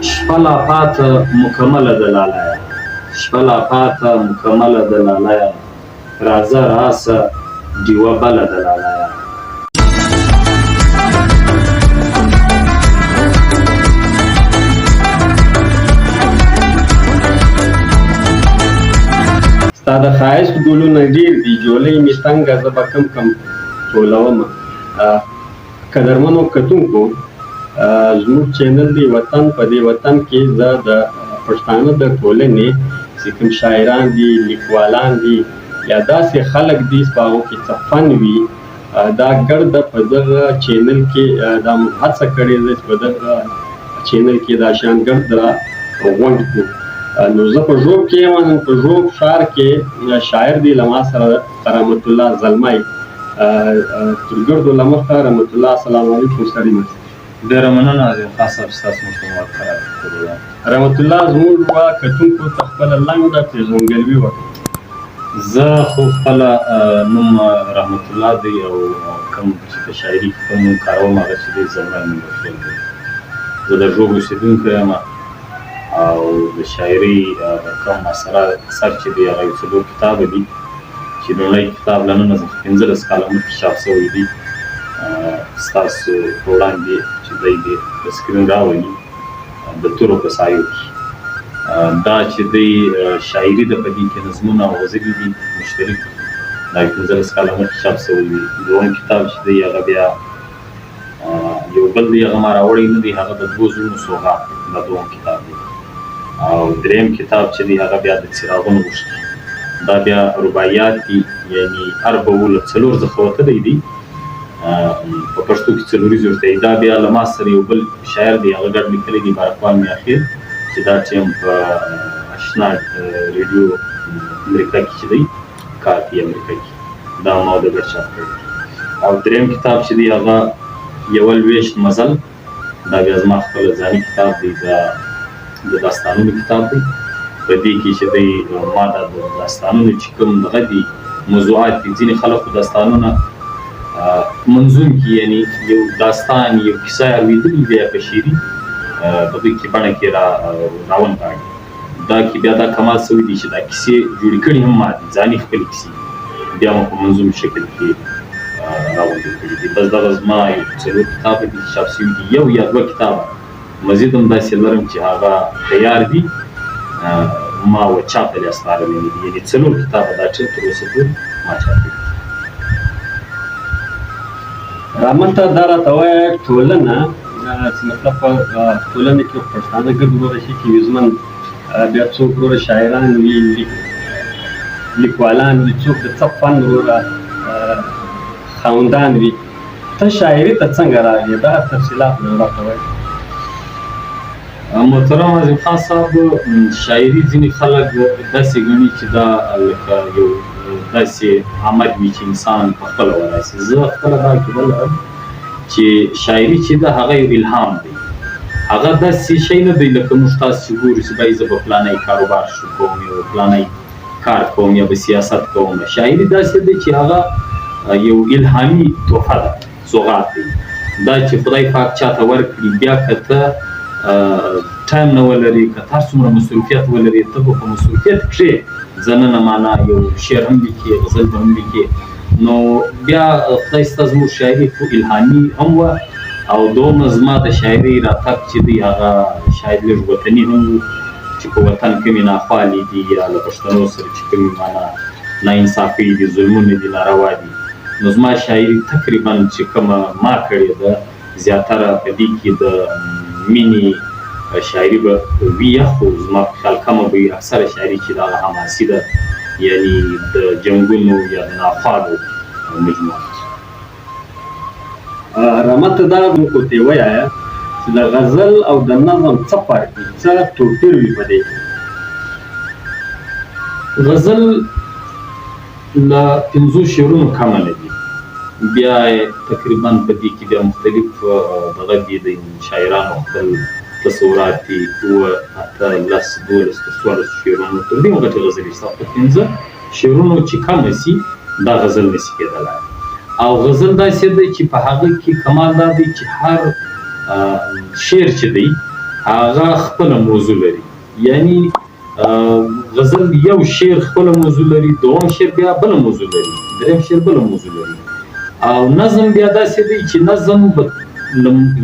شپه لا پاته مکمله د لالیه، شپه لا پاته مکمله د لالیه، راځه راسه ډیوه بله د لالیه. ستا د ښایست ګلونه ډېر دي، جولۍ مې تنګه زه به کم کم ټولومه. قدرمنو کتونکو، زموږ چینل دی وطن. په دې وطن کې زه د پښتانه د ټولنې چې کوم شاعران دي، لیکوالان دي، یا داسې خلک دي په هغو کې څه فن وي، دا ګرده په دغه چینل کې دا موږ هڅه کړې ده چې په دغه چینل کې دا شیان ګرد غونډ کړو. نو زه په ژوب کې یم، نن په ژوب ښار کې شاعر دی له ما سره رحمت الله زلمی. تر ګردو له مخه رحمت الله السلام علیکم. ستړي مه شئ. ډېره مننه عظیم خان صاحب، ستاسو مشورات خراب کړو. رحمت الله زموږ کتونکو ته خپله لنډه پېژندګلوي وکړه. زه خو خپله نوم رحمت الله دی او کوم چې په شاعري کې کوم نوم کاروم هغه چې دی زلمی نوم ورکړی دی. زه د ژوب اوسېدونکی یم او د شاعري کوم اثر چې دی هغه یو څلور کتابه دي چې لومړی کتاب له 1915 کاله مخکې چاپ شوی دی. ستاسو په وړاندې چې دی د سکرین راولي د تورو په سایو کې. دا چې دی شاعري ده، په دې کې نظمونه او غزلې دي مشترک، دا 15 کاله مخکې چاپ شوی دی. دوم کتاب چې دی هغه بیا یو بل دی، هغه ما راوړی نه دی، هغه د دوو زړونو سوغات دا دوم کتاب دی. او دریم کتاب چې دی هغه بیا د څراغونو غوښتي، دا بیا رباعیات دي، یعنی اربعو څلور څخه وتلی دی، په پښتو کې څلوریز ورته وایي. دا بیا له ما سره یو بل شاعر دی، هغه ګډ لیکلی دی بارکوان میاخېل، چې دا ټیم په اشنا ریډیو امریکا کې چې دی کار کوي، امریکا کې دا ما د ګډ چاپ کړی. او دریم کتاب چې دی هغه یوه لویشت مزل، دا بیا زما خپل ځاني کتاب دی، د داستانونو کتاب دی. په دې کې چې دی ما دا د داستانونو چې کوم دغه دي موضوعات دي، ځینې خلکو داستانونه منظوم کې، یعنی یو داستان یو کیسه اورېدلې بیا په شعري دغه کې بڼه کې راونغاړي. دا کې بیا دا کمال سوی دی چې دا کیسې جوړې کړي هم ما دي، ځاني خپلې کیسې بیا مو په منظوم شکل کې راوړل کړي دي. بس دغه زما یو څلور کتابه دي چې چاپ شوي دي، یو یا دوه کتابه مزید هم داسې لرم چې هغه تیار دي، ما چاپ ته یې سپارلي دي، یعنې څلور کتابه دا ټول تر اوسه پورې ما چاپ کړي. رحمت ته دا راته وایه ټولنه چې مطلب په ټولنه کې پښتانه ګرد وروره شي، کې وزمن بیا څوک وروره شاعران وي، لیکوالان وي، څوک د څه فن وروره خاوندان وي. ته شاعري ته څنګه راغلې؟ دا تفصیلات راته وایه. محترم عظیم خان صاحب، شاعري ځینې خلک داسې ګڼي چې دا لکه یو داسې عمل وي چې انسان په خپله وراسي. زه خپله دا عقیده لرم چې شاعري چې ده هغه یو الهام دی، هغه داسې شی نه دی لکه موږ تاسو چې ګورو چې بایي زه به فلانی کاروبار شروع کوم یا فلانی کار کوم یا به سیاست کوم. شاعري داسې دی چې هغه یو الهامي تحفه ده، سوغات دی، دا چې خدای پاک چاته ورکړي. بیا که ته ټایم نه ولري، که هر څومره مصروفیت ولري، ته به په مصروفیت کښې ځننه معنا یو شعر هم لیکې، غزل به هم لیکې، نو بیا خدای سته زموږ شاعري خو الهامي هم وه. او دومره زما د شاعري راتګ چې دی هغه شاید لږ وطني هم و، چې په وطن کومې ناخوالې دي یا له پښتنو سره چې کومې معنا ناانصافۍ دي، ظلمونه دي، ناروا دي، نو زما شاعري تقریبا چې کومه ما کړې ده زیاتره په دې کې د مینې شاعري به وي، خو زما په خیال کمه به وي. اکثره شاعري چې د هغه حماسي ده، یعنی د جنګونو یا د ناخوالو مجموعه. رحمت ته دا موږ ته یې ووایه چې د غزل او د نظم څه فرق وي، څه توپیر وي په دې کې؟ غزل له 5 شعرونو کمه نه دي، بیا تقریبا په دې کې بیا مختلف دغه دي د شاعرانو خپل تصورات دي، 2 حتی 10 12 14 شعرونو تر دې غټې غزلې شته، خو 15 شعرونو چې کمه سي دا غزل نشي کېدلی. او غزل داسې دی چې په هغه کې کمال دا دی چې هر شعر چې دی هغه خپله موضوع لري. یعنی غزل یو شعر خپله موضوع لري، دوم شعر بیا بله موضوع لري، دریم شعر بله موضوع لري، او نظم بیا داسې دی چې نظم به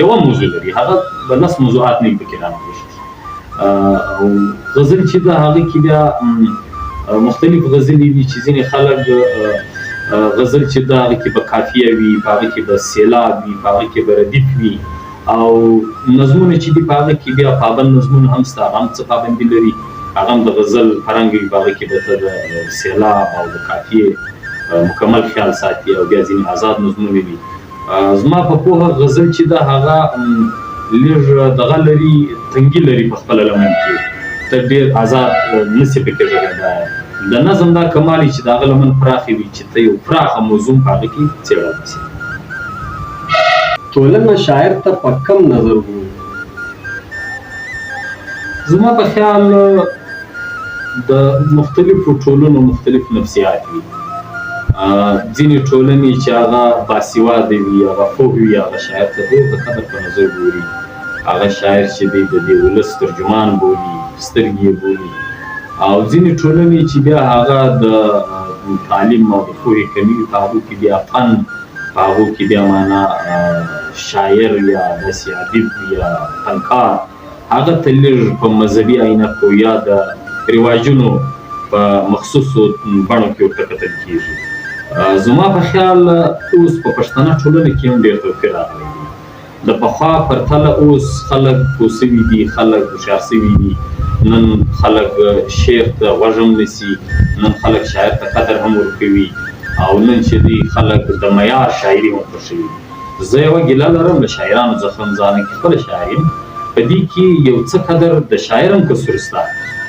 یوه موضوع لري، هغه به لس موضوعات نه پکې رانغښتي. او غزل چې ده هغه کې بیا مختلف غزلې دي چې ځینې خلک غزل چې ده هغه کې به قافیه وي، په هغه کې به سیلاب وي، په هغه کې به ردیف وي، او نظمونه چې دي په هغه کې بیا پابند نظمونه هم شته، هغه هم څه پابندي لري، هغه هم د غزل فرهنګ وي، په هغه کې به ته د سیلاب او د قافیې مکمل خیال ساتي، او بیا ځینې آزاد نظمونه وي. زما په پوهه غزل چې ده هغه لږ دغه لري، تنګي لري په خپله لمن کې، ته ډېر آزاد نسې پکې غږېدای. د نظم دا کمال چې د هغه لمن پراخې وي چې ته یو پراخه موضوع په هغه کې څېړلی شې. ټولنه شاعر ته په کم نظر ګوري؟ زما په خیال د مختلفو ټولنو مختلف نفسیات وي. ځینې ټولنې چې هغه باسواده وي، هغه پوه وي، هغه شاعر ته ډېر د قدر په نظر ګوري. هغه شاعر چې دی د دې ولس ترجمان بولي، سترګې یې بولي. او ځینې ټولنې چې بیا هغه د تعلیم او د پوهې کمي وي، په هغو کې بیا فن، په هغو کې بیا معنا شاعر یا داسې ادیب یا فنکار هغه ته لږ په مذهبي عینکو یا د رواجونو په مخصوصو بڼو کې ورته کتل کېږي. زما په خیال اوس په پښتنه ټولنه کې هم ډېر توپیر راغلی دی. د پخوا پرتله اوس خلک پوه سوي دي، خلک هوښیار سوي دي، نن خلک شعر ته غوږ هم نیسي، نن خلک شاعر ته قدر هم ورکوي، او نن چې دی خلک د معیار شاعري هم خوښوي. زه یوه ګیله لرم له شاعرانو څخه، هم ځانه کې خپله شاعر یم، په دې کې یو څه قدر د شاعر هم قصور شته.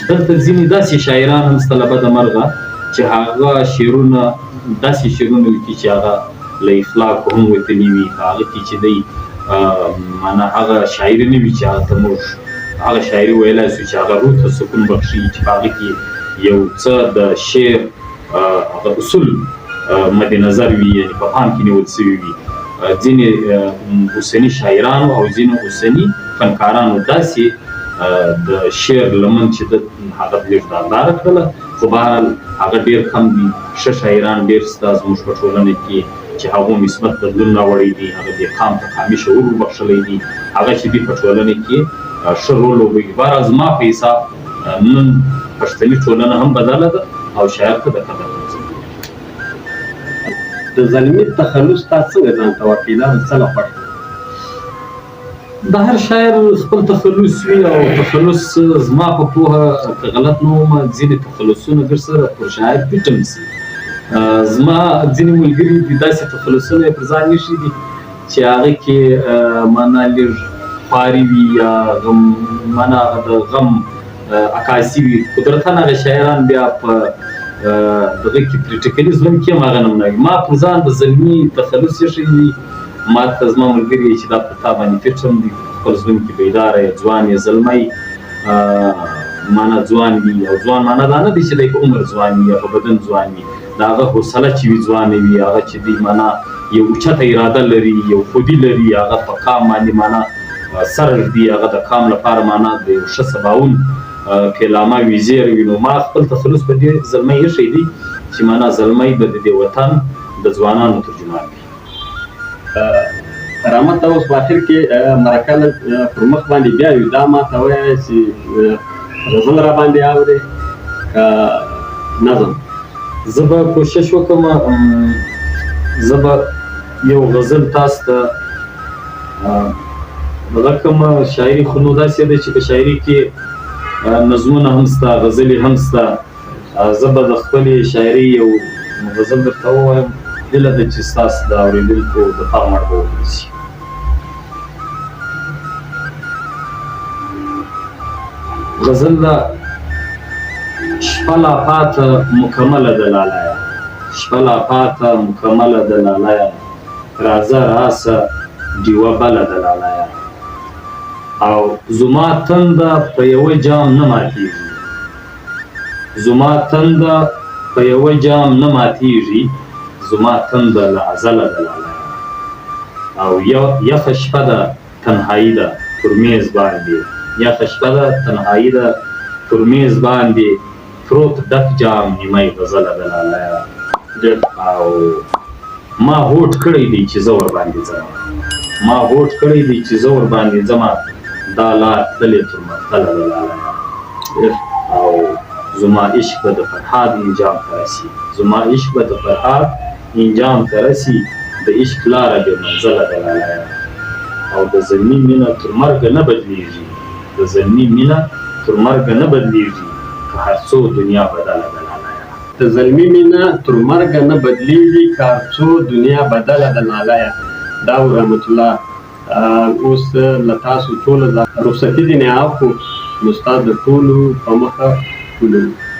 دلته ځینې داسې شاعران هم شته له بده مرغه چې هغه شعرونه داسې شعرونه لیکي چې هغه له اخلاقو هم وتلي وي، په هغه کې چې دی معنا هغه شاعري نه وي چې هغه ته موږ هغه شاعري ویلی شو چې هغه روح ته سکون بخښي، چې په هغه کې یو څه د شعر هغه اصول مد نظر وي، یعنې په پام کې نیول سوي وي. ځینې اوسني شاعرانو او ځینې اوسني فنکارانو داسې د شعر لمن چې ده هغه لږ داغداره کړله، خو بهرحال هغه ډېر کم دي. ښه شاعران ډېر شته زموږ په ټولنه کې چې هغو مثبت بدلون راوړی دی، هغه دې قام ته قامي شعور وبخښلی دی، هغه چې دي په ټولنه کې ښه رول لوبوي. بهرحال زما په حساب نن پښتني ټولنه هم بدله ده او شاعر ته د قدر د زلمي تخلص تا څنګه ځان ته ورکوي؟ دا د څه لپاره؟ د هر شاعر خپل تخلص وي، او تخلص زما په پوهه که غلط نه وم ځینې تخلصونه درسره پر شاعر فټ هم شي. زما ځینې ملګري دي داسې تخلصونه یې پر ځان ایښي دي چې هغه کې معنا لږ خواري وي یا غم، معنا هغه د غم عکاسي وي. قدرتاً هغه شاعران بیا په دغه کې پریټیکلي ظلم کې هم هغه نمونه وي. ما پر ځان د زلمي تخلص ایښی دی. ما ته زما ملګري چې دا پر تا باندې فټ هم دي، خپل ژوند کې بیداره یې، ځوان یې، زلمی معنا ځوان وي. او ځوان معنا دا نه دی چې دی په عمر ځوان وي یا په بدن ځوان وي، د هغه حوصله چې وي ځوانه وي، هغه چې دی معنا یو اوچته اراده لري، یو خودي لري، هغه په کام باندې معنا سر ږدي، هغه د کام لپاره معنا د یو ښه سباوون پیلامه وي، زیر وي. نو ما خپل تخلص په دې زلمی ایښی دی چې معنا زلمی به د دې وطن د ځوانانو ترجمان وي. رحمت اوس په اخر کې مرکه پر مخ باندې بیا وي، دا ما ته وایه چې غزل را باندې اورې که نظم؟ زه به کوشش وکړم، زه به یو غزل تاسو ته دغه کومه شاعري، خو نو داسې ده چې په شاعري کې نظمونه هم شته، غزلې هم شته. زه به د خپلې شاعري یو غزل درته ووایم، هیله ده چې ستاسو د اورېدونکو د پام وړ به وګرځي. غزل ده: شپه لا پاته مکمله ده لالیه، شپه لا پاته مکمله ده لالیه، راځه راسه ډیوه بله ده لالیه. او زما تنده په یوه جام نه ماتېږي، زما تنده په یوه جام نه ماتېږي، زما تنده له ازله ده لالیه. او یخه شپه ده تنهایي ده پر میز باندې، یخه شپه ده تنهایي ده پر میز باندې پروت ډک جام نیمۍ غزله د لالیه او ما هوډ کړی دی چې زه ورباندې ځمه ما هوډ کړی دی چې زه ورباندې ځمه دا لار تللې تر مختله د لالیه او زما عشق به د فرهاد انجام ته رسي زما عشق به د فرهاد انجام ته رسي د عشق لاره بې منزله د لالیه او د زلمي مینه تر مرګه نه بدلیږي د زلمي مینه تر مرګه نه بدلیږي که هر څو دنیا بدله د لالیه د زلمي مینه تر مرګه نه بدلیږي که هر څو دنیا بدله د لالیه دا و رحمت الله اوس له تاسو ټوله رخصتي ځینې اخلو نو ستا د ټولو په مخه ولرو